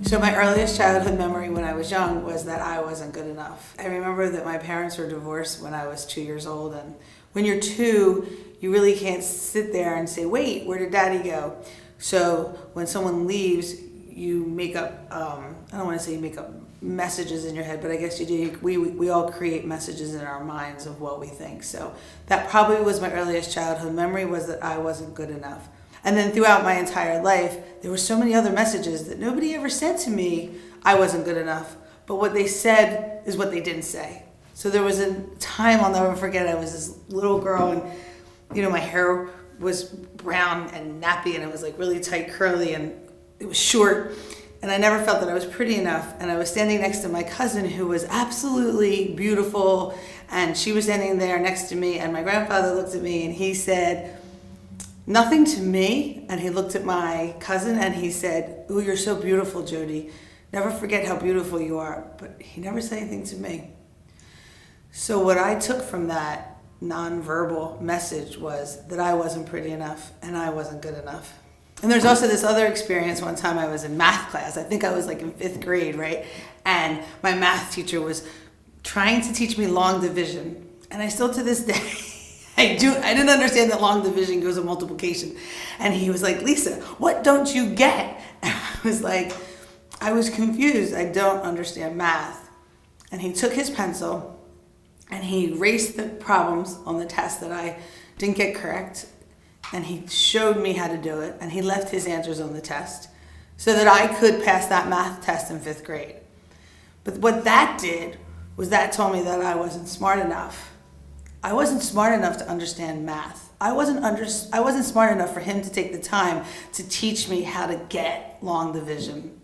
So my earliest childhood memory when I was young was that I wasn't good enough. I remember that my parents were divorced when I was 2 years old, and when you're 2, you really can't sit there and say, wait, where did daddy go? So when someone leaves, you make up, I don't want to say you make up messages in your head, but I guess you do. We all create messages in our minds of what we think. So that probably was my earliest childhood memory, was that I wasn't good enough. And then throughout my entire life, there were so many other messages that nobody ever said to me I wasn't good enough. But what they said is what they didn't say. So there was a time I'll never forget. I was this little girl, and my hair was brown and nappy, and it was like really tight, curly, and it was short. And I never felt that I was pretty enough. And I was standing next to my cousin, who was absolutely beautiful, and she was standing there next to me. And my grandfather looked at me and he said, nothing to me, and he looked at my cousin and he said, "Oh, you're so beautiful, Jody. Never forget how beautiful you are." But he never said anything to me. So what I took from that nonverbal message was that I wasn't pretty enough and I wasn't good enough. And there's also this other experience. One time I was in math class. I think I was like in 5th grade, right? And my math teacher was trying to teach me long division. And I still to this day, I didn't understand that long division goes with multiplication. And he was like, "Lisa, what don't you get?" And I was confused. I don't understand math. And he took his pencil and he erased the problems on the test that I didn't get correct. And he showed me how to do it. And he left his answers on the test so that I could pass that math test in 5th grade. But what that did was that told me that I wasn't smart enough. I wasn't smart enough to understand math. I wasn't smart enough for him to take the time to teach me how to get long division.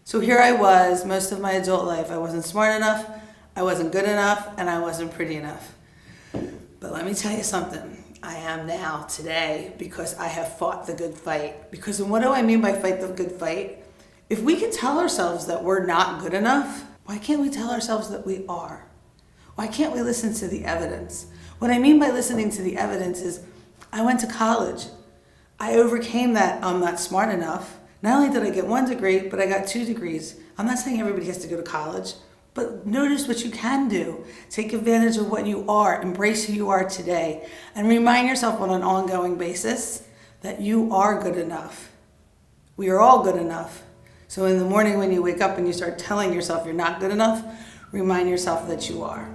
So here I was, most of my adult life, I wasn't smart enough, I wasn't good enough, and I wasn't pretty enough. But let me tell you something. I am now today because I have fought the good fight. Because what do I mean by fight the good fight? If we can tell ourselves that we're not good enough, why can't we tell ourselves that we are? Why can't we listen to the evidence? What I mean by listening to the evidence is I went to college. I overcame that I'm not smart enough. Not only did I get 1 degree, but I got 2 degrees. I'm not saying everybody has to go to college, but notice what you can do. Take advantage of what you are. Embrace who you are today. And remind yourself on an ongoing basis that you are good enough. We are all good enough. So in the morning when you wake up and you start telling yourself you're not good enough, remind yourself that you are.